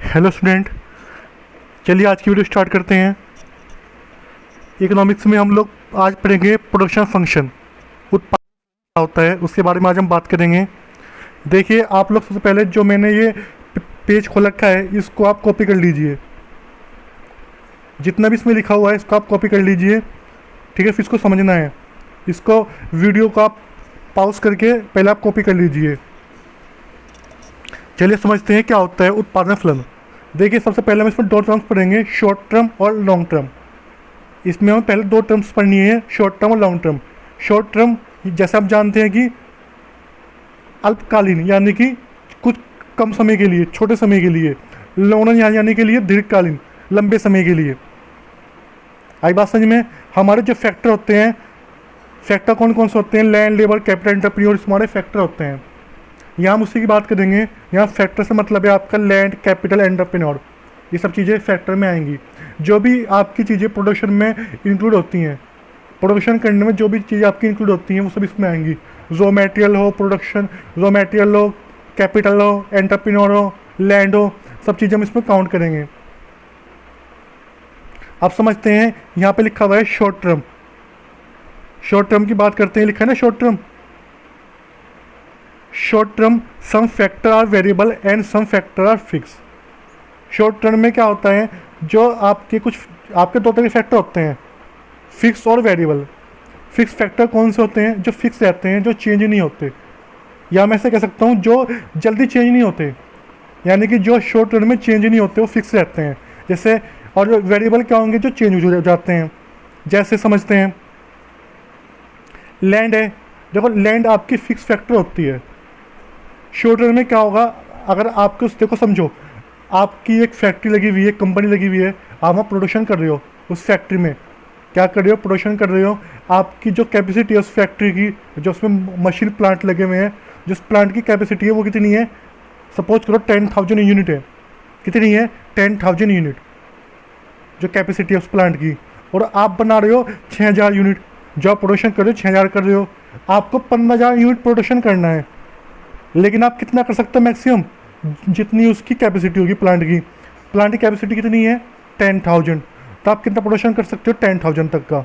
Hello student, चलिए आज की वीडियो स्टार्ट करते हैं। इकोनॉमिक्स में हम लोग आज पढ़ेंगे प्रोडक्शन फंक्शन, उत्पादन क्या होता है उसके बारे में आज हम बात करेंगे। देखिए आप लोग सबसे पहले जो मैंने ये पेज खोल रखा है इसको आप कॉपी कर लीजिए, जितना भी इसमें लिखा हुआ है इसको आप कॉपी कर लीजिए, ठीक है। फिर इसको समझना है, इसको वीडियो को आप पॉज करके पहले आप कॉपी कर लीजिए। चलिए समझते हैं क्या होता है उत्पादन फलन। देखिए सबसे पहले हम इसमें दो टर्म्स पढ़ेंगे, शॉर्ट टर्म और लॉन्ग टर्म। इसमें हम पहले दो टर्म्स पढ़नी है, शॉर्ट टर्म और लॉन्ग टर्म। शॉर्ट टर्म जैसे आप जानते हैं कि अल्पकालीन यानी कि कुछ कम समय के लिए, छोटे समय के लिए। लॉन्ग टर्म यानी के लिए दीर्घकालीन, लंबे समय के लिए। आई बात समझ में। हमारे जो फैक्टर होते हैं, फैक्टर कौन कौन से होते हैं? लैंड, लेबर, कैपिटल, एंटरप्रेन्योर, हमारे फैक्टर होते हैं। यहाँ हम उसी की बात करेंगे। यहाँ फैक्टर से मतलब है आपका लैंड, कैपिटल, एंटरप्रेन्योर, ये सब चीज़ें फैक्टर में आएंगी। जो भी आपकी चीज़ें प्रोडक्शन में इंक्लूड होती हैं, प्रोडक्शन करने में जो भी चीज़ें आपकी इंक्लूड होती हैं वो सब इसमें आएंगी। रॉ मटेरियल हो, प्रोडक्शन रॉ मटेरियल हो, कैपिटल हो, एंटरप्रेन्योर हो, लैंड हो, सब चीज़ें हम इसमें काउंट करेंगे। आप समझते हैं यहाँ पे लिखा हुआ है शॉर्ट टर्म। शॉर्ट टर्म की बात करते हैं, लिखा है ना short term. Short term some factor are variable and some factor are fix. Short term में क्या होता है, जो आपके दो तरह के फैक्टर होते हैं, फिक्स और वेरिएबल। फिक्स फैक्टर कौन से होते हैं? जो फिक्स रहते हैं, जो चेंज नहीं होते, या मैं ऐसे कह सकता हूँ जो जल्दी चेंज नहीं होते, यानी कि जो शॉर्ट टर्म में चेंज नहीं होते वो फिक्स रहते हैं। जैसे और जो वेरिएबल क्या होंगे? जो चेंज हो जाते हैं। जैसे समझते हैं लैंड है, देखो लैंड आपकी फिक्स फैक्टर होती है। शॉर्ट टर्म में क्या होगा? अगर आपको देखो समझो, आपकी एक फैक्ट्री लगी हुई है, कंपनी लगी हुई है, आप वहाँ प्रोडक्शन कर रहे हो। उस फैक्ट्री में क्या कर रहे हो? प्रोडक्शन कर रहे हो। आपकी जो कैपेसिटी है उस फैक्ट्री की, जो उसमें मशीन प्लांट लगे हुए हैं, जिस प्लांट की कैपेसिटी है वो कितनी है? सपोज करो 10,000 यूनिट है। कितनी है? 10,000 यूनिट जो कैपेसिटी है उस प्लांट की। और आप बना रहे हो 6,000 यूनिट, जो आप प्रोडक्शन कर रहे हो 6,000 कर रहे हो। आपको 15,000 यूनिट प्रोडक्शन करना है, लेकिन आप कितना कर सकते हो? मैक्सिमम जितनी उसकी कैपेसिटी होगी प्लांट की। प्लांट की कैपेसिटी कितनी है? 10,000। तो आप कितना प्रोडक्शन कर सकते हो? 10,000 तक का।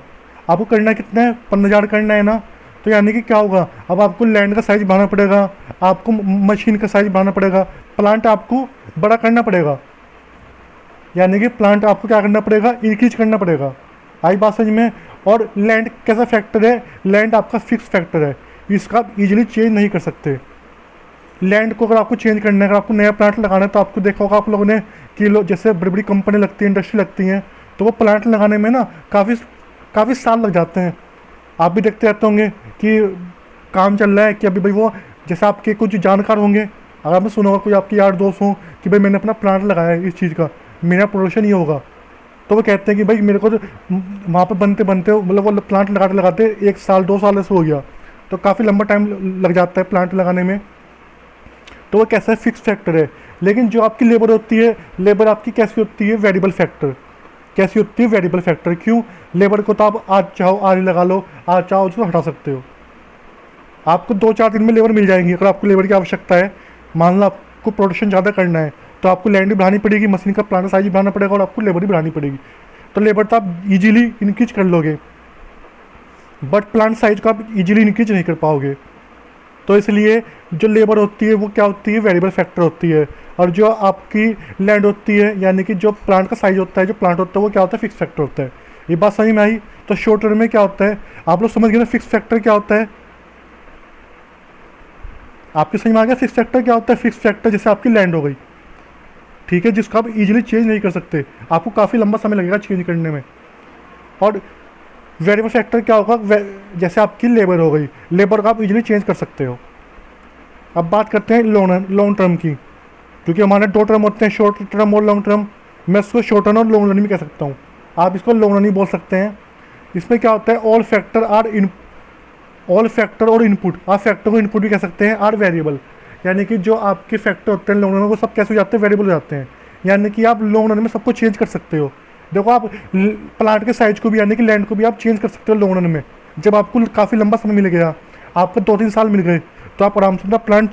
आपको करना कितना है? 15,000 करना है ना। तो यानी कि क्या होगा, अब आपको लैंड का साइज़ बढ़ाना पड़ेगा, आपको मशीन का साइज़ बढ़ाना पड़ेगा, प्लांट आपको बड़ा करना पड़ेगा। यानी कि प्लांट आपको क्या करना पड़ेगा? इंक्रीज करना पड़ेगा। आई बात समझ में। और लैंड कैसा फैक्टर है? लैंड आपका फिक्स फैक्टर है, इसका आप ईजिली चेंज नहीं कर सकते। लैंड को अगर आपको चेंज करना है, अगर आपको नया प्लांट लगाना है, तो आपको देखा होगा आप लोगों ने कि जैसे बड़ी बड़ी कंपनी लगती है, इंडस्ट्री लगती हैं, तो वो प्लांट लगाने में ना काफ़ी साल लग जाते हैं। आप भी देखते रहते होंगे कि काम चल रहा है कि अभी भाई वो, जैसे आपके कुछ जानकार होंगे, अगर आपने सुना होगा कोई आपके यार दोस्त हों कि भाई मैंने अपना प्लांट लगाया है इस चीज़ का, मेरा प्रोडक्शन ये होगा, तो वो कहते हैं कि भाई मेरे को तो वहाँ पर बनते मतलब वो प्लांट लगाते 1 साल 2 साल ऐसे हो गया। तो काफ़ी लंबा टाइम लग जाता है प्लांट लगाने में। तो वो कैसा है? फिक्स फैक्टर है। लेकिन जो आपकी लेबर होती है, लेबर आपकी कैसी होती है? Variable factor. कैसी होती है? Variable factor. क्यों? लेबर को तो आप आज चाहो आज ही लगा लो, आज चाहो उसको हटा सकते हो। आपको 2-4 दिन में लेबर मिल जाएंगी। अगर आपको लेबर की आवश्यकता है, मान लो आपको प्रोडक्शन ज़्यादा करना है, तो आपको लैंड भी बढ़ानी पड़ेगी, मशीन का प्लांट साइज भी बढ़ाना पड़ेगा, और आपको लेबर भी बढ़ानी पड़ेगी। तो लेबर तो आप ईजिली इंक्रीज कर लोगे, बट प्लांट साइज को आप ईजिली इंक्रीज नहीं कर पाओगे। तो इसलिए जो लेबर होती है वो क्या होती है? वेरिएबल फैक्टर होती है। और जो आपकी लैंड होती है, यानी कि जो प्लांट का साइज होता है, जो प्लांट होता है, वो क्या होता है? फिक्स फैक्टर होता है। ये बात समझ में आई? तो शॉर्ट टर्म में क्या होता है, आप लोग समझ गए ना फिक्स फैक्टर क्या होता है? आपके समझ में आ गया फिक्स फैक्टर क्या होता है? फिक्स फैक्टर जैसे आपकी लैंड हो गई, ठीक है, जिसको आप इजीली चेंज नहीं कर सकते, आपको काफ़ी लंबा समय लगेगा चेंज करने में। और वेरिएबल फैक्टर क्या होगा? जैसे आपकी लेबर हो गई, लेबर को आप इजीली चेंज कर सकते हो। अब बात करते हैं लॉन्ग टर्म की, क्योंकि हमारे 2 टर्म होते हैं, शॉर्ट टर्म और लॉन्ग टर्म। मैं इसको शॉर्ट टर्म और लॉन्ग रन भी कह सकता हूँ, आप इसको लॉन्ग रन ही बोल सकते हैं। इसमें क्या होता है? ऑल फैक्टर और इनपुट, आप फैक्टर को इनपुट भी कह सकते हैं, आर वेरिएबल। यानी कि जो आपके फैक्टर होते हैं लॉन्ग रन में, वो सब कैसे हो जाते हैं? वेरिएबल हो जाते हैं। यानी कि आप लॉन्ग रन में सबको चेंज कर सकते हो। देखो आप प्लांट के साइज को भी, यानी कि लैंड को भी आप चेंज कर सकते हो लॉन्ग रन में। जब आपको काफ़ी लंबा समय मिल गया, आपको 2-3 साल मिल गए, तो आप आराम से अपना प्लांट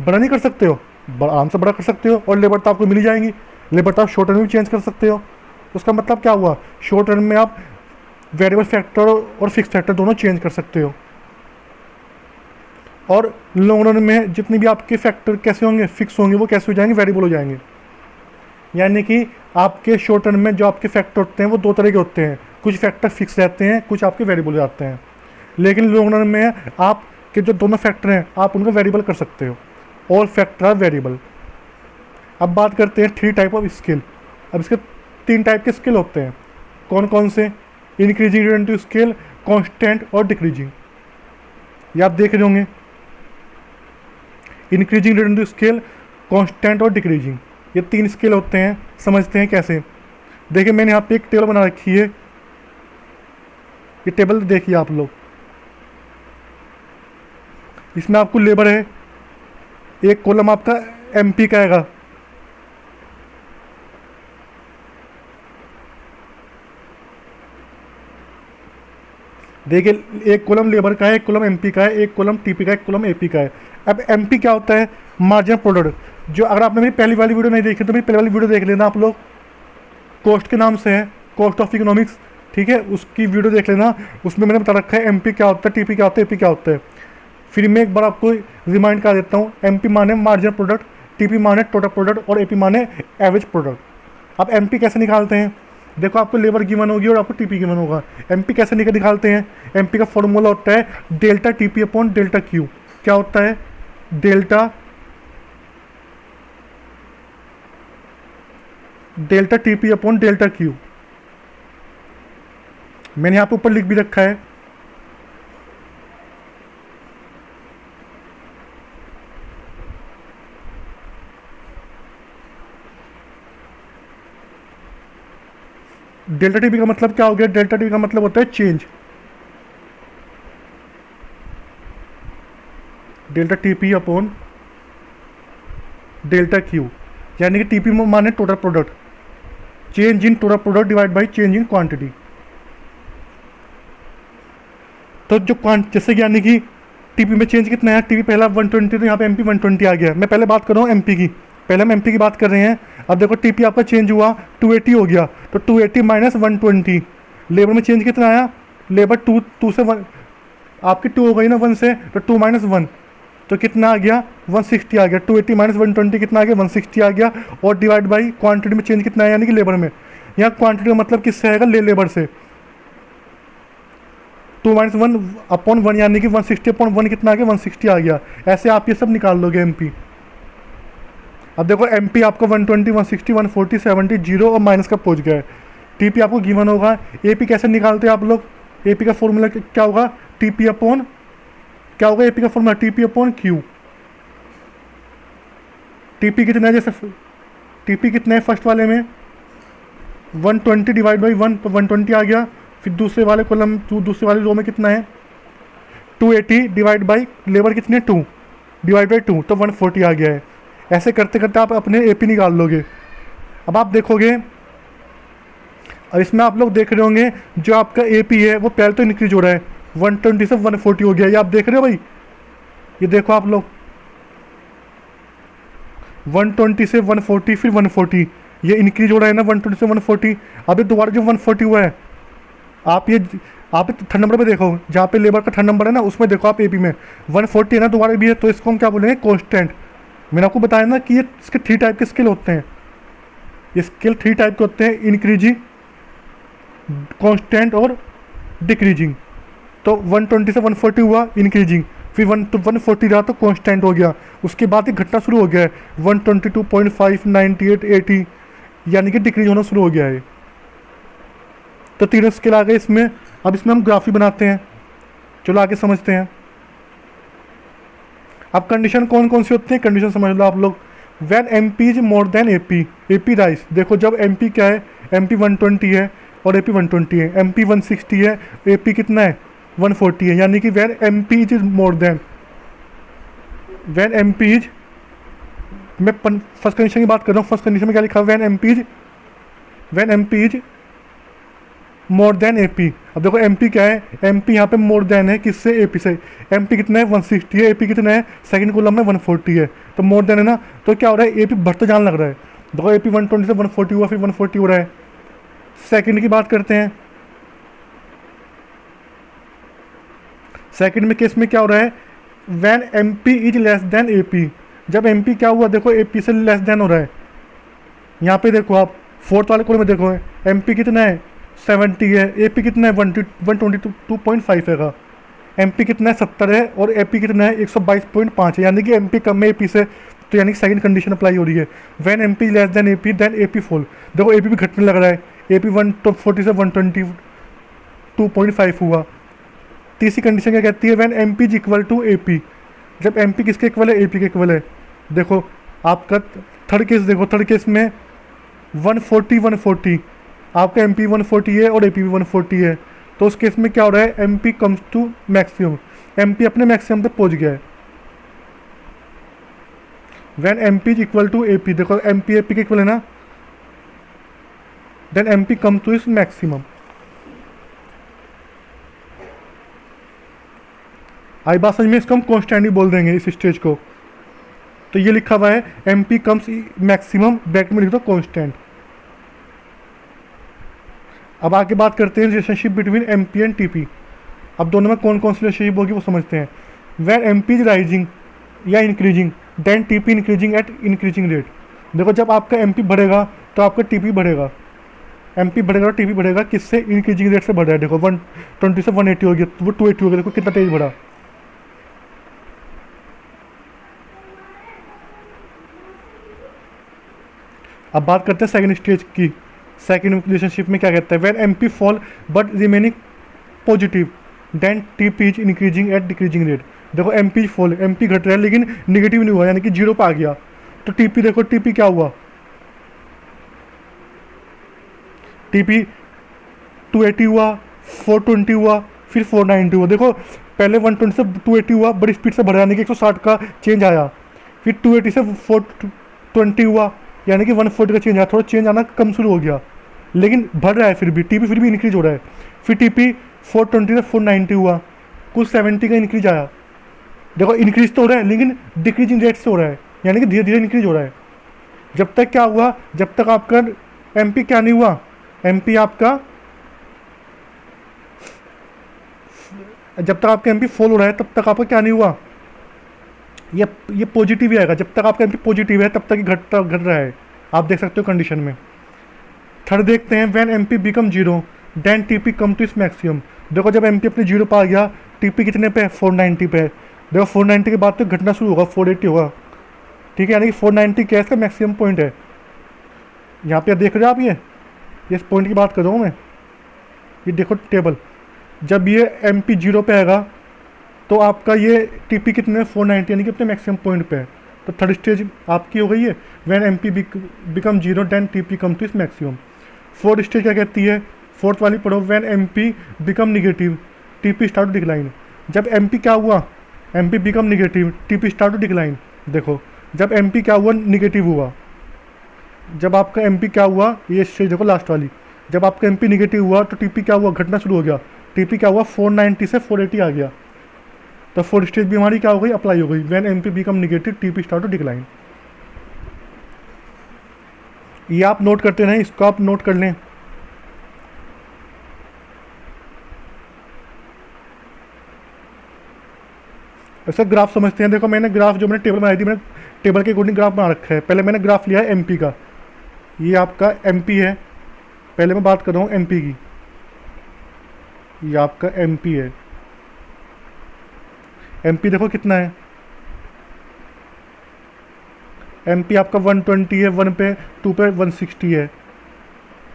बड़ा नहीं कर सकते हो, आराम से बड़ा कर सकते हो, और लेबर तो आपको मिल ही जाएंगी। लेबर तो आप शॉर्ट टर्म में चेंज कर सकते हो। तो उसका मतलब क्या हुआ, शॉर्ट टर्म में आप वेरिएबल फैक्टर और फिक्स फैक्टर दोनों चेंज कर सकते हो। और लॉन्ग रन में जितने भी आपके फैक्टर कैसे होंगे, फिक्स होंगे, वो कैसे हो जाएंगे, वेरिएबल हो जाएंगे। यानी कि आपके शॉर्ट टर्म में जो आपके फैक्टर होते हैं वो दो तरह के होते हैं, कुछ फैक्टर फिक्स रहते हैं, कुछ आपके वेरिएबल हो जाते हैं। लेकिन लॉन्ग रन में आपके जो दोनों फैक्टर हैं आप उनको वेरिएबल कर सकते हो, ऑल फैक्टर आर वेरिएबल। अब बात करते हैं 3 टाइप ऑफ स्केल। अब इसके 3 टाइप के स्केल होते हैं, कौन कौन से, इंक्रीजिंग रिलेटिव स्केल, कांस्टेंट और डिक्रीजिंग। ये आप देख रहे होंगे, इंक्रीजिंग रिलेटिव स्केल, कांस्टेंट और डिक्रीजिंग, ये 3 स्केल होते हैं। समझते हैं कैसे। देखिए मैंने यहाँ पे एक टेबल बना रखी है, ये टेबल देखिए आप लोग, इसमें आपको लेबर है, एक कॉलम आपका एमपी का आएगा, देखिए एक कॉलम लेबर का है, एक कॉलम एमपी का है, एक कॉलम टीपी का है, एक कॉलम एपी का है। अब एमपी क्या होता है, मार्जिनल प्रोडक्ट। जो अगर आपने मेरी पहली वाली वीडियो नहीं देखी तो मेरी पहली वाली वीडियो देख लेना आप लोग, कॉस्ट के नाम से है, कॉस्ट ऑफ इकोनॉमिक्स, ठीक है, उसकी वीडियो देख लेना। उसमें मैंने बता रखा है एमपी क्या होता है, टीपी क्या होता है, एपी क्या होता है। फिर मैं एक बार आपको रिमाइंड कर देता हूँ, एमपी माने मार्जिनल प्रोडक्ट, टीपी माने टोटल प्रोडक्ट और एपी माने एवरेज प्रोडक्ट। अब एमपी कैसे निकालते हैं, देखो आपको लेबर गिवन होगी और आपको टीपी गिवन होगा। एमपी कैसे निकालते हैं, एमपी का फॉर्मूला होता है delta TP upon delta Q. क्या होता है, delta TP upon delta Q. मैंने यहाँ पे ऊपर लिख भी रखा है, डेल्टा टीपी का मतलब क्या हो गया, डेल्टा टीपी का मतलब होता है change, delta TP upon delta Q, यानी कि टीपी माने total product, change in total product divide by change in quantity. तो जो जैसे कि यानी कि टीपी में चेंज कितना है, टीपी पहला 120 तो यहाँ पे एमपी 120 आ गया। मैं पहले बात कर रहा हूँ एमपी की, पहले हम एमपी की बात कर रहे हैं। अब देखो टीपी आपका चेंज हुआ 280 हो गया, तो 280 माइनस 120, लेबर में चेंज कितना आया, लेबर 2 से 1 आपकी 2 हो गई ना 1 से, तो 2 माइनस 1 तो कितना आ गया 160 आ गया। 280 माइनस 120 कितना आ गया 160 आ गया। और डिवाइड बाई क्वांटिटी में चेंज कितना है, यानी कि लेबर में। यहाँ क्वांटिटी का मतलब किससे आएगा, लेबर से। 2 माइनस 1 अपॉन 1 यानी कि 160 अपॉन 1 कितना आ गया 160 आ गया। ऐसे आप ये सब निकाल लोगे एमपी। अब देखो एमपी आपका 120 160 140 70 जीरो और माइनस का पहुंच गया है। टीपी आपको गिवन होगा। एपी कैसे निकालते हैं आप लोग, एपी का फॉर्मूला क्या होगा, टीपी अपॉन क्या होगा, एपी का formula TP upon Q. TP कितना है, जैसे टीपी कितना है फर्स्ट वाले में 120 डिवाइड बाई 1 तो 120 आ गया। फिर दूसरे वाले कॉलम दूसरे वाले रो में कितना है 280 डिवाइड बाई लेबर कितने 2 डिवाइड बाई 2 तो 140 आ गया है। ऐसे करते करते आप अपने एपी निकाल लोगे। अब आप देखोगे, और इसमें आप लोग देख रहे होंगे जो आपका एपी है वो पहले तो इंक्रीज हो रहा है, 120 से 140 हो गया। ये आप देख रहे हो भाई, ये देखो आप लोग 120 से 140 फिर 140, ये इंक्रीज हो रहा है ना 120 से 140। अभी दोबारा जो 140 हुआ है, आप थर्ड नंबर पे देखो, जहाँ पे लेबर का थर्ड नंबर है ना उसमें देखो आप एपी में 140 है ना दोबारा भी है, तो इसको हम क्या बोलेंगे कांस्टेंट। मैंने आपको बताया ना कि ये इसके 3 टाइप के स्केल होते हैं, ये स्केल 3 टाइप के होते हैं, इंक्रीजिंग, कांस्टेंट और डिक्रीजिंग। तो 120 से 140 हुआ इंक्रीजिंग, फिर 140 रहा तो कांस्टेंट हो गया। उसके बाद एक घटना शुरू हो गया है 122.5 98 80, यानी कि डिक्रीज होना शुरू हो गया है। तो 3 स्केल आ गए इसमें। अब इसमें हम ग्राफी बनाते हैं, चलो आगे समझते हैं। अब कंडीशन कौन कौन सी होती है, कंडीशन समझ लो आप लोग। When MP is more than AP, AP rice. देखो जब एमपी क्या है, एमपी 120 है और एपी 120 है, एमपी 160 है, एपी कितना है 140 है, यानी कि when MP is more than, when MP is, मैं फर्स्ट कंडीशन की बात कर रहा हूँ। फर्स्ट कंडीशन में क्या लिखा है, when MP is more than AP. अब देखो एमपी क्या है, एमपी यहाँ पे मोर देन है किससे, एपी से। एमपी कितना है 160 है, एपी कितना है सेकंड कॉलम में 140 है, तो मोर देन है ना। तो क्या हो रहा है, एपी बढ़ता जाने लग रहा है। देखो AP 120 से 140 हुआ, फिर 140 हो रहा है। सेकंड की बात करते हैं, सेकंड में केस में क्या हो रहा है, when MP is less than AP। जब MP क्या हुआ, देखो AP से लेस देन हो रहा है। यहाँ पे देखो आप फोर्थ वाले कोड में देखो, MP कितना है 70 है, AP कितना है 122.5 है, MP कितना है 70 है, और AP कितना है 122.5 है, यानी कि MP कम है AP से, तो यानी कि सेकंड कंडीशन अप्लाई हो रही है। When MP less than AP then AP fall. देखो AP भी घटने लग रहा है, AP 140 से 122.5 हुआ। तीसरी कंडीशन क्या कहती है, when MP is equal to AP। जब MP किसके इक्वल है, AP के इक्वल है। देखो आपका थर्ड केस, देखो थर्ड केस में 140 आपका MP 140 है और AP भी 140 है, तो उस केस में क्या हो रहा है, MP comes to maximum, MP अपने मैक्सिमम पे पहुंच गया है। When MP is equal to AP, देखो MP AP के इक्वल है ना, then MP come to its maximum. आई बात समझ में, इसको हम कॉन्स्टेंट ही बोल देंगे इस स्टेज को। तो ये लिखा हुआ है MP कम्स मैक्सिमम, ब्रैकेट में लिख दो कॉन्स्टेंट। अब आगे बात करते हैं relationship between MP and TP। अब दोनों में कौन कौन सी रिलेशनशिप होगी वो समझते हैं। वेर MP इज राइजिंग या increasing then TP increasing at increasing rate. देखो जब आपका MP बढ़ेगा तो आपका TP बढ़ेगा, MP बढ़ेगा तो TP बढ़ेगा, किससे, इंक्रीजिंग रेट से बढ़ रहा है। देखो 120 से 180 हो गया, तो वो 280 हो गया, देखो कितना तेज बढ़ा। अब बात करते हैं सेकंड स्टेज की। सेकंड रिलेशनशिप में क्या कहता है, when MP fall but remaining positive then TP is increasing at decreasing rate. देखो MP फॉल, MP घट रहा है लेकिन निगेटिव नहीं हुआ, यानी कि जीरो पे आ गया, तो TP देखो TP क्या हुआ, TP 280 हुआ, 420 हुआ, फिर 490 हुआ। देखो पहले 120 से 280 हुआ, बड़ी स्पीड से बढ़ा, यानी कि 160 का चेंज आया, फिर 280 से 420 हुआ, यानी कि 140 का चेंज आया, थोड़ा चेंज आना कम शुरू हो गया, लेकिन बढ़ रहा है फिर भी, TP फिर भी इंक्रीज हो रहा है। फिर TP 420 से 490 हुआ, कुछ 70 का इंक्रीज आया। देखो इंक्रीज तो हो रहा है लेकिन डिक्रीजिंग रेट से हो रहा है, यानी कि धीरे धीरे इंक्रीज हो रहा है। जब तक क्या हुआ, जब तक आपका MP क्या नहीं हुआ, MP आपका, जब तक आपका MP फॉल हो रहा है तब तक आपका क्या नहीं हुआ, ये पॉजिटिव ही आएगा। जब तक आपका MP पॉजिटिव है तब तक ही घट रहा है, आप देख सकते हो कंडीशन में। थर्ड देखते हैं, when MP become zero then TP come to its maximum. देखो जब MP अपने जीरो पर आ गया, TP कितने पे है, 490 पे है। देखो 490 के बाद तो घटना शुरू होगा, 480 होगा, ठीक है, यानी कि 490 क्या इसका मैक्सिमम पॉइंट है। यहाँ पे देख रहे हो आप, ये इस पॉइंट की बात कर रहा हूँ मैं, ये देखो टेबल, जब ये MP जीरो पे आएगा तो आपका ये TP कितने, 490, यानी कि अपने मैक्सिमम पॉइंट पे है। तो थर्ड स्टेज आपकी हो गई है, when MP become zero then TP come to its maximum. Fourth stage क्या कहती है, फोर्थ वाली पढ़ो, when MP become negative TP start to decline. जब MP क्या हुआ, MP become negative TP start to decline. देखो जब MP क्या हुआ, निगेटिव हुआ, जब आपका MP क्या हुआ, ये स्टेज देखो लास्ट वाली, जब आपका MP निगेटिव हुआ तो TP क्या हुआ, घटना शुरू हो गया, TP क्या हुआ, 490 से 480 आ गया। तो फोर्थ स्टेज भी हमारी क्या हो गई, अप्लाई हो गई, when MP become negative TP start to decline. ये आप नोट करते रहें, इसको आप नोट कर लें। ऐसा ग्राफ समझते हैं। देखो मैंने ग्राफ, जो मैंने टेबल बनाई थी, मैंने टेबल के अकॉर्डिंग ग्राफ बना रखा है। पहले मैंने ग्राफ लिया है MP का, ये आपका MP है, पहले मैं बात कर रहा हूँ MP की, ये आपका MP है। MP देखो कितना है, MP आपका 120 है, 1 पे 2 पे 160 है।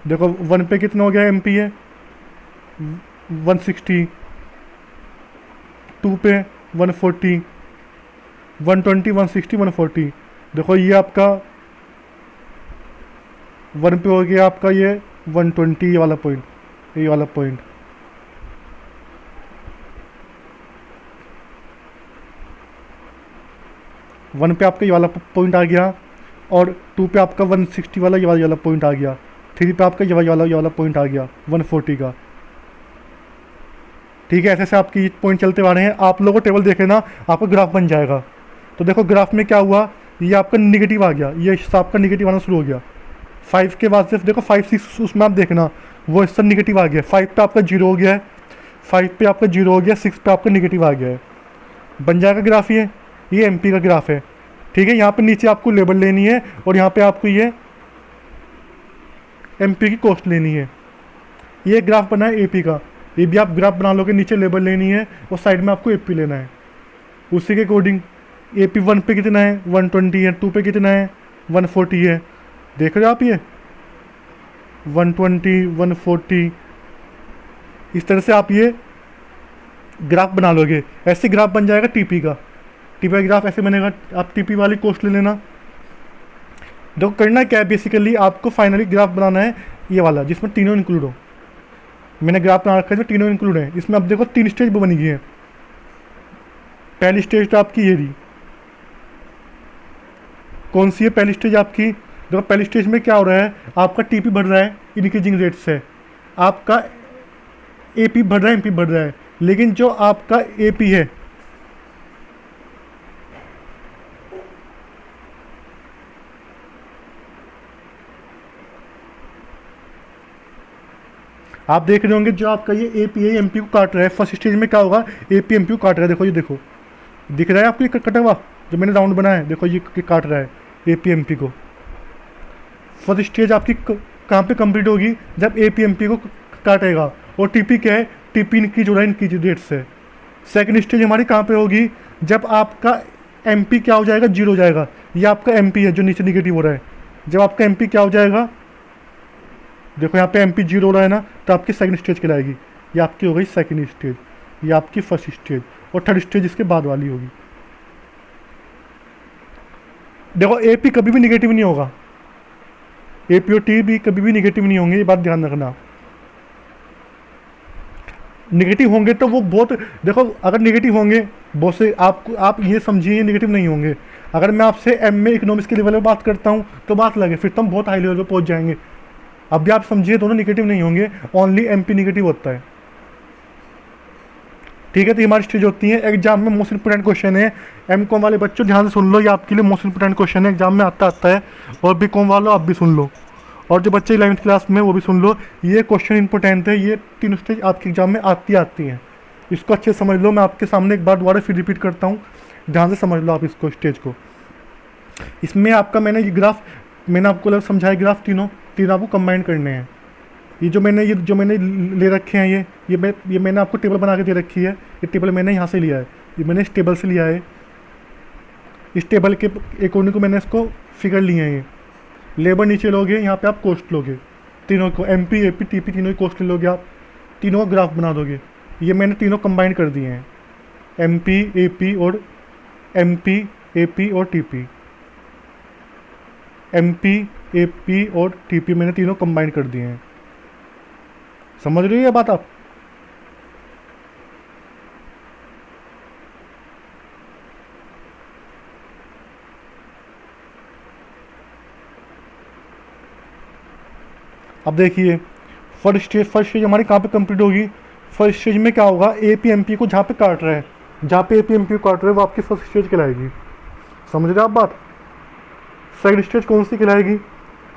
देखो 1 पे कितना हो गया, MP है 160, 2 पे 140, 120 160 140। देखो ये आपका 1 पे हो गया आपका ये 120, ये वाला पॉइंट, ये वाला पॉइंट। वन पे आपका ये वाला पॉइंट आ गया, और 2 पे आपका 160 वाला ये वाला पॉइंट आ गया, 3 पे आपका ये वाला पॉइंट आ गया 140 का। ठीक है, ऐसे ऐसे आपकी पॉइंट चलते आ रहे हैं। आप लोगों को टेबल देख लेना, आपका ग्राफ बन जाएगा। तो देखो ग्राफ में क्या हुआ, ये आपका निगेटिव आ गया, ये हिस्सा आपका निगेटिव आना शुरू हो गया। 5 के बाद से देखो 5 6 उसमें आप देखना वो हिस्सा निगेटिव आ गया। 5 पे आपका जीरो हो गया है, 5 पे आपका जीरो हो गया, 6 पे आपका निगेटिव आ गया है। बन जाएगा ग्राफ ये एमपी का ग्राफ है। ठीक है, यहाँ पे नीचे आपको लेबल लेनी है और यहाँ पे आपको ये एमपी की कॉस्ट लेनी है। ये ग्राफ बना है एपी का, ये भी आप ग्राफ बना लोगे, नीचे लेबल लेनी है और साइड में आपको एपी लेना है। उसी के अकॉर्डिंग एपी 1 पे कितना है 120 है, 2 पे कितना है 140 है। देख रहे हो आप ये 120 140, इस तरह से आप ये ग्राफ बना लोगे। ऐसे ग्राफ बन जाएगा टीपी का ग्राफ ऐसे बनेगा। आप टीपी वाली कॉस्ट ले लेना। देखो करना क्या है, बेसिकली आपको फाइनली ग्राफ बनाना है ये वाला जिसमें तीनों इंक्लूड हो। मैंने ग्राफ बना रखा है, तीनों इंक्लूड है इसमें। अब देखो 3 स्टेज बनी गई है। पहली स्टेज तो आपकी ये रही, कौन सी है पहली स्टेज आपकी? देखो पहली स्टेज में क्या हो रहा है, आपका टीपी बढ़ रहा है इंक्रीजिंग रेट से, आपका एपी बढ़ रहा है, एमपी बढ़ रहा है। लेकिन जो आपका एपी है आप देख रहे होंगे, जो आपका ये एपी है एमपी को काट रहा है। फर्स्ट स्टेज में क्या होगा, एपी एमपी को काट रहा है। देखो ये देखो दिख रहा है आपको, ये कटा हुआ जो मैंने राउंड बनाया है, देखो ये काट रहा है एपी एमपी को। फर्स्ट स्टेज आपकी कहाँ पे कंप्लीट होगी, जब एपी एमपी को काटेगा। और टीपी क्या है, टीपी इंक्रीज हो रहा है इंक्रीज रेट से। सेकंड स्टेज हमारी कहाँ पे होगी, जब आपका एमपी क्या हो जाएगा, जीरो हो जाएगा। ये आपका एमपी है जो नीचे निगेटिव हो रहा है। जब आपका एमपी क्या हो जाएगा, देखो यहाँ पे एमपी जीरो हो रहा है ना, तो आपकी सेकंड स्टेज कहलाएगी। ये आपकी हो गई सेकंड स्टेज, ये आपकी फर्स्ट स्टेज, और थर्ड स्टेज इसके बाद वाली होगी। देखो एपी कभी भी निगेटिव नहीं होगा, एपी और टी भी कभी भी निगेटिव नहीं होंगे, ये बात ध्यान रखना। निगेटिव होंगे तो वो बहुत, देखो अगर निगेटिव होंगे बहुत से आप ये समझिए निगेटिव नहीं होंगे। अगर मैं आपसे एम में इकोनॉमिक्स के लेवल पर बात करता हूँ तो बात लगे, फिर तो हम बहुत हाई लेवल पर पहुँच जाएंगे। अब भी आप समझिए दोनों निगेटिव नहीं होंगे, ओनली एमपी निगेटिव होता है। ठीक है, तो हमारी स्टेज होती है। एग्जाम में मोस्ट इंपोर्टेंट क्वेश्चन है, एम कॉम वाले बच्चों ध्यान से सुन लो, ये आपके लिए मोस्ट इंपोर्टेंट क्वेश्चन है, एग्जाम में आता है। और बी कॉम वालों आप भी सुन लो, और जो बच्चे 11th क्लास में वो भी सुन लो, ये क्वेश्चन इंपॉर्टेंट है। ये तीनों स्टेज आपके एग्जाम में आती हैं, इसको अच्छे से समझ लो। मैं आपके सामने एक बार दोबारा फिर रिपीट करता हूँ, ध्यान से समझ लो आप इसको, स्टेज को। इसमें आपका मैंने ये ग्राफ मैंने आपको समझाया, ग्राफ तीनों आपको कंबाइन करने हैं। ये जो मैंने ले रखे हैं, ये मैंने आपको टेबल बना के दे रखी है। ये टेबल मैंने यहाँ से लिया है, ये मैंने इस टेबल से लिया है। इस टेबल के अकॉर्डिंग को मैंने इसको फिगर लिए हैं। ये लेबर नीचे लोगे, यहाँ पे आप कॉस्ट लोगे, तीनों को एमपी एपी टीपी तीनों की कॉस्ट लोगे, आप तीनों ग्राफ बना दोगे। ये मैंने तीनों कंबाइन कर दिए हैं, एमपी एपी और टीपी, एमपी एपी और टीपी मैंने तीनों कंबाइन कर दिए हैं। समझ रही है बात आप? अब देखिए फर्स्ट स्टेज हमारी कहाँ पे कंप्लीट होगी। फर्स्ट स्टेज में क्या होगा, एपी एमपी को जहाँ पे काट रहा है, जहाँ पे एपी एमपी को काट रहा है वो आपकी फर्स्ट स्टेज कहलाएगी। समझ रहे आप बात? सेकंड स्टेज कौन सी कहलाएगी,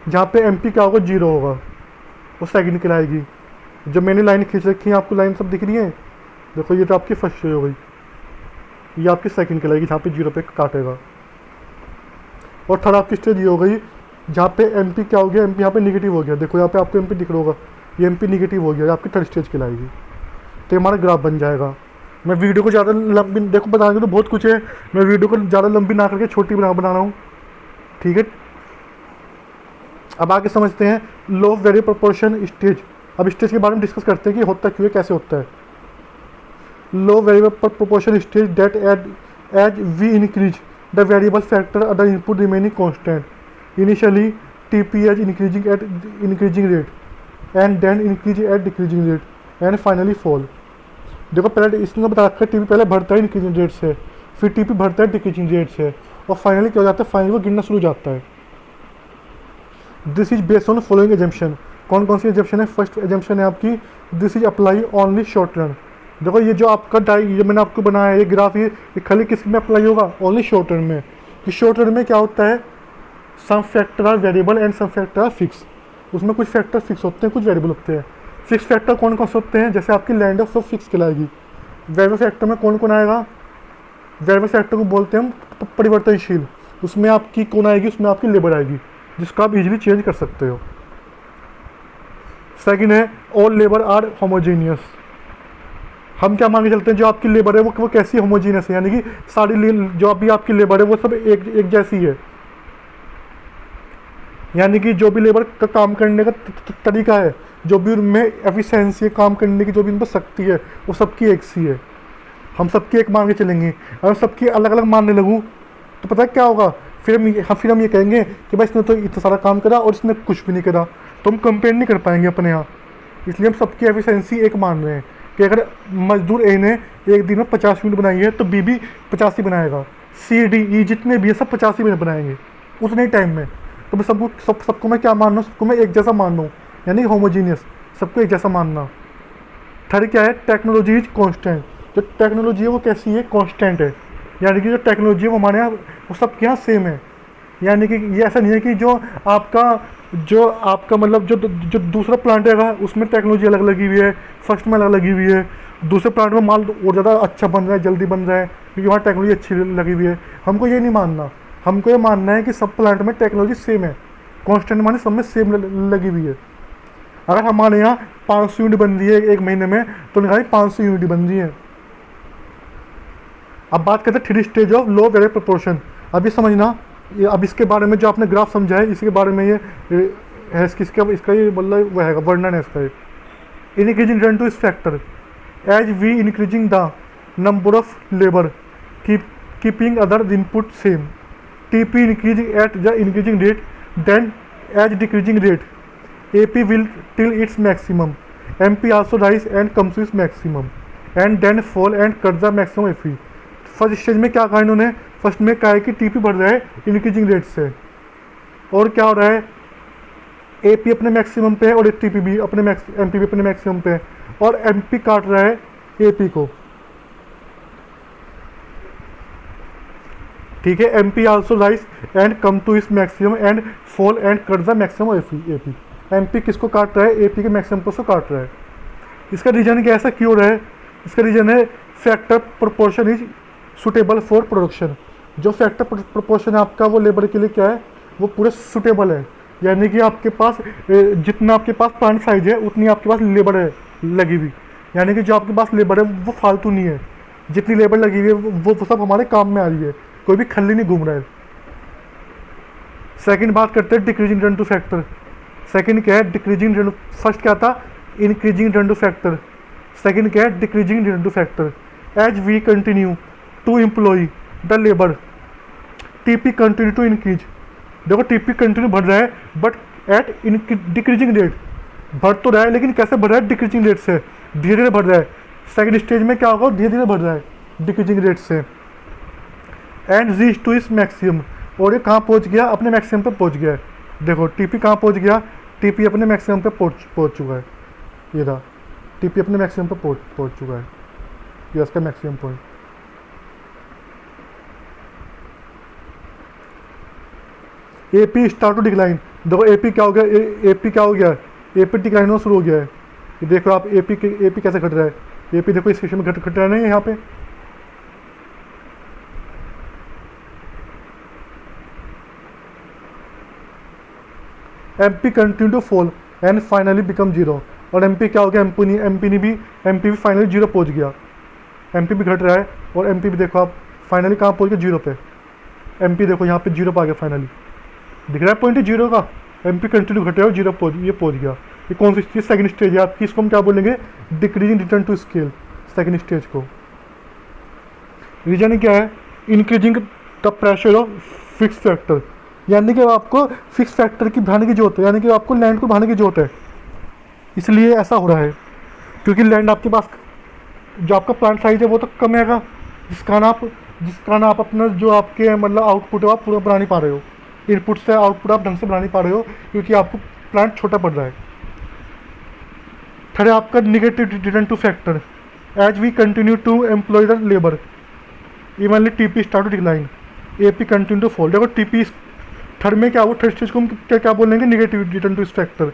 जहाँ पे एमपी क्या होगा, जीरो होगा, वो सेकंड कहलाएगी। जो मैंने लाइन खींच रखी है, आपको लाइन सब दिख रही है, देखो ये तो आपकी फर्स्ट स्टेज हो गई, ये आपकी सेकंड कहलाएगी जहाँ पे जीरो पे काटेगा। और थर्ड आपकी स्टेज ये हो गई जहाँ पे एमपी क्या हो गया, एमपी यहाँ पे निगेटिव हो गया। देखो यहाँ पे आपको एमपी दिख रहा होगा, ये एमपी निगेटिव हो गया, आपकी थर्ड स्टेज कहलाएगी। तो हमारा ग्राफ बन जाएगा। मैं वीडियो को ज़्यादा लंबी, देखो बताने तो बहुत कुछ है, मैं वीडियो को ज़्यादा लंबी ना करके छोटी बना रहा हूँ। ठीक है, अब आगे समझते हैं law of variable proportion stage. अब स्टेज के बारे में डिस्कस करते हैं कि होता क्यों है, कैसे होता है। Law of variable proportion stage that as we increase the variable factor other input remaining constant initially TP as increasing at increasing rate and then increase at decreasing rate and finally fall. देखो पहले इसने बता रखा है TP पहले बढ़ता है increasing rate से, फिर टीपी बढ़ता है डिक्रीजिंग रेट से, और फाइनली क्या हो जाता है, फाइनली वो गिरना शुरू हो जाता है। This is based on following assumption. कौन कौन सी एजम्पशन है? फर्स्ट एजम्पशन है आपकी this is apply only short run. देखो ये जो आपका ये मैंने आपको बनाया है ये ग्राफ, ये खाली किस में अप्लाई होगा, ओनली शॉर्ट रन में। कि शॉर्ट रन में क्या होता है, some factor are variable and some factor are fix. उसमें कुछ फैक्टर फिक्स होते हैं, कुछ वेरिएबल होते हैं। फिक्स फैक्टर कौन कौन से होते हैं, जैसे आपकी लैंड ऑफ सब फिक्स कहलाएगी। वेरिएबल फैक्टर में कौन कौन आएगा, वेरिएबल फैक्टर को बोलते हैं हम परिवर्तनशील। उसमें आपकी कौन आएगी, उसमें आपकी लेबर आएगी, जिसको आप इजीली चेंज कर सकते हो। सेकंड है ऑल लेबर आर होमोजेनियस। हम क्या मान के चलते हैं, जो आपकी लेबर है वो कैसी होमोजीनियस है, यानी कि सारी जो अभी आपकी लेबर है वो सब एक जैसी है। यानी कि जो भी लेबर का काम करने का तरीका है, जो भी उनमें एफिशिएंसी है, काम करने की जो भी उन पर शक्ति है, वो सबकी एक सी है। हम सबकी एक मान के चलेंगे। अगर सबकी अलग अलग मानने लगूँ तो पता है क्या होगा, फिर हम ये कहेंगे कि भाई इसने तो इतना सारा काम करा और इसने कुछ भी नहीं करा, तो हम कंपेयर नहीं कर पाएंगे अपने यहाँ। इसलिए हम सबकी एफिशिएंसी एक मान रहे हैं कि अगर मजदूर ए ने एक दिन में 50 यूनिट बनाई है तो बी भी 50 ही बनाएगा, सी डी ई जितने भी है सब 50 ही बनाएंगे उतने ही टाइम में। तो मैं सबको मैं क्या मान रहा हूँ, सबको मैं एक जैसा मान रहा हूँ, यानी होमोजीनियस, सबको एक जैसा मानना। थर्ड क्या है, टेक्नोलॉजी इज कॉन्स्टेंट। जो टेक्नोलॉजी है वो कैसी है, कॉन्स्टेंट है। यानी कि जो टेक्नोलॉजी है वो हमारे यहाँ वो सबके यहाँ सेम है। यानी कि ये ऐसा नहीं है कि जो आपका मतलब जो दूसरा प्लांट है उसमें टेक्नोलॉजी अलग लगी हुई है, फर्स्ट में अलग लगी हुई है, दूसरे प्लांट में माल और ज़्यादा अच्छा बन रहा है, जल्दी बन रहा है क्योंकि वहाँ टेक्नोलॉजी अच्छी लगी हुई है। हमको ये नहीं मानना, हमको ये मानना है कि सब प्लांट में टेक्नोलॉजी सेम है, कॉन्स्टेंट माने सब में सेम लगी हुई है। अगर हमारे यहाँ 500 यूनिट बन रही है एक महीने में, तो उनके 500 यूनिट बन रही है। अब बात करते हैं 3 stage of low variable proportion. अभी समझना, अब इसके बारे में जो आपने ग्राफ समझा है, इसके बारे में ये है, इसका ये मतलब वो है वर्णन है इसका। इंक्रीजिंग रन टू इस factor as we increasing the number of labour keeping other input same, TP increasing at the increasing rate then as decreasing rate, AP will till its maximum, MP also rise and comes to its maximum and then fall and cut the maximum AP। First stage में क्या कहा इन्होंने, first में कहा है कि TP बढ़ रहा है इंक्रीजिंग रेट से, और क्या हो रहा है, AP अपने मैक्सिमम पे है और TP भी अपने MP भी अपने मैक्सिमम पे है, और MP काट रहा है AP को। ठीक है, MP also rise and come to its maximum and fall and cut the maximum AP। MP किसको काट रहा है, AP के मैक्सिमम को काट रहा है। इसका रीजन क्या, ऐसा क्यों रहा है, इसका रीजन है factor proportion is suitable for production. जो फैक्टर प्रोपोर्शन है आपका वो लेबर के लिए क्या है, वो पूरा सुटेबल है। यानी कि आपके पास जितना आपके पास प्लांट साइज है उतनी आपके पास लेबर है लगी हुई। यानी कि जो आपके पास लेबर है वो फालतू नहीं है, जितनी लेबर लगी हुई है वो सब हमारे काम में आ रही है, कोई भी खल्ली नहीं घूम रहा है। सेकेंड बात करते हैं डिक्रीजिंग रन टू फैक्टर। सेकंड क्या है, डिक्रीजिंग रन। फर्स्ट क्या था, इंक्रीजिंग रन टू फैक्टर। सेकंड क्या है, डिक्रीजिंग रन to factor. As we continue to employ the labour TP continue to increase. देखो टीपी कंटिन्यू बढ़ रहा है बट एट डिक्रीजिंग रेट, बढ़ तो रहा है लेकिन कैसे बढ़ रहा है, डिक्रीजिंग रेट से, धीरे धीरे बढ़ रहा है। सेकंड स्टेज में क्या होगा, धीरे धीरे बढ़ रहा है डिक्रीजिंग रेट से। And reach to its maximum, और ये कहाँ पहुँच गया, अपने मैक्सिमम पे पहुँच गया है। देखो टीपी कहाँ पहुँच गया, टीपी अपने मैक्सिमम पे पहुँच चुका है। ये था टीपी अपने मैक्सिमम पे पहुँच चुका है, ये उसका maximum point. AP start to decline. देखो एपी क्या हो गया, एपी क्या हो गया, एपी डिक्लाइन होना शुरू हो गया है। ये देखो आप एपी कैसे घट रहा है, एपी देखो इस सेक्शन में घट रहा है नहीं यहाँ पे। MP continue to fall and finally become zero. और MP क्या हो गया, MP भी फाइनली जीरो पहुंच गया। MP भी घट रहा है और MP भी देखो आप फाइनली कहाँ पहुंच गया, जीरो पे। MP देखो यहाँ पे जीरो पे आ गया, फाइनली दिख रहा है पॉइंट जीरो का। MP कंटिन्यू घटे और जीरो पहुंच गया। ये कौन सी चीज़, सेकंड स्टेज है आपकी, इसको हम क्या बोलेंगे, decreasing returns to scale, second stage को। रीजन क्या है, increasing the pressure of fix factor. यानी कि आपको फिक्स फैक्टर की बढ़ाने की जरूरत है, यानी कि आपको लैंड को बढ़ाने की जरूरत है, इसलिए ऐसा हो रहा है। क्योंकि लैंड आपके पास, जो आपका प्लांट साइज है वो तो कम है, जिसका ना आप अपना जो आपके मतलब आउटपुट है आप पूरा बना नहीं पा रहे हो, इनपुट से आउटपुट आप ढंग से बना नहीं पा रहे हो, क्योंकि आपको प्लांट छोटा पड़ रहा है। थर्ड आपका negative returns to factor. As we continue to employ the labour evenly TP start to decline. AP continue to fall. देखो TP थर्ड में क्या हुआ, थर्ड स्टेज को हम क्या क्या बोलेंगे, निगेटिव रिटर्न टू इस फैक्टर।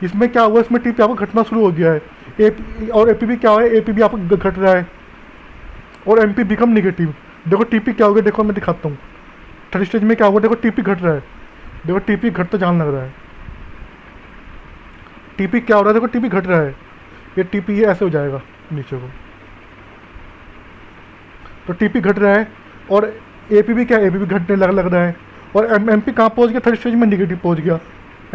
इसमें क्या हुआ, इसमें TP आपको घटना शुरू हो गया है। AP और AP भी क्या हुआ है, AP भी आपको घट रहा है और MP बिकम निगेटिव। देखो TP क्या हो गया, देखो मैं दिखाता हूँ। थर्ड स्टेज में क्या हुआ, देखो TP घट रहा है, देखो TP घटता जान लग रहा है। TP क्या हो रहा है, देखो TP घट रहा है, ये TP ये ऐसे हो जाएगा नीचे को, तो TP घट रहा है और AP भी क्या, AP भी घटने लग रहा है। और MP कहाँ पहुँच गया, थर्ड स्टेज में निगेटिव पहुँच गया,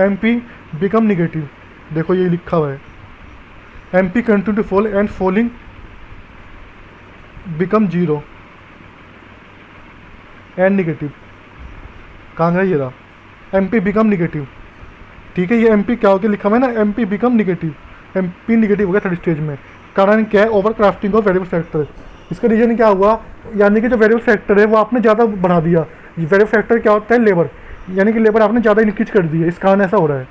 MP बिकम निगेटिव। देखो ये लिखा हुआ है, MP continue to fall and falling become zero and negative. कहाँ गया ये रहा, MP बिकम निगेटिव। ठीक है, ये MP क्या हो गया लिखा हुआ है ना, MP become negative, MP negative हो गया थर्ड स्टेज में। कारण क्या है, over crafting of variable factor. इसका रीजन क्या हुआ, यानी कि जो वेरिएबल फैक्टर है वो आपने ज़्यादा बढ़ा दिया। वेरिएबल फैक्टर क्या होता है, लेबर, यानी कि लेबर आपने ज़्यादा इंक्रीज कर दी है, इस कारण ऐसा हो रहा है।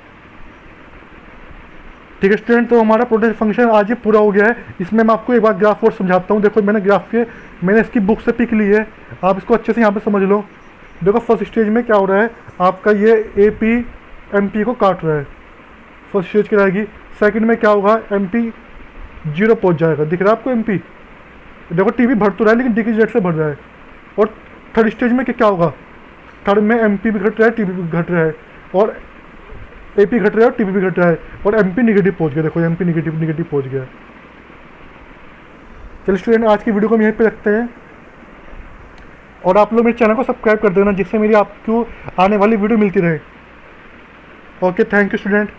ठीक है स्टूडेंट, तो हमारा प्रोडक्ट फंक्शन आज ये पूरा हो गया है। इसमें मैं आपको एक बार ग्राफ और समझाता हूँ। देखो मैंने इसकी बुक से पिक ली है, आप इसको अच्छे से यहाँ पे समझ लो। देखो फर्स्ट स्टेज में क्या हो रहा है, आपका ये AP MP को काट रहा है, फर्स्ट स्टेज की रहेगी। सेकंड में क्या होगा, MP जीरो पहुँच जाएगा, दिख रहा है आपको MP। देखो TP बढ़ तो रहा है लेकिन डिक्रीज रेट से बढ़ रहा है। और थर्ड स्टेज में क्या होगा, थर्ड में MP भी घट रहा है, TP भी घट रहा है, और AP घट रहा है और TP भी घट रहा है, और MP निगेटिव पहुंच गया। देखो MP निगेटिव पहुंच गया। चलिए स्टूडेंट, आज की वीडियो को हम यहीं पे रखते हैं, और आप लोग मेरे चैनल को सब्सक्राइब कर देना, जिससे मेरी आपको आने वाली वीडियो मिलती रहे। Okay, thank you student.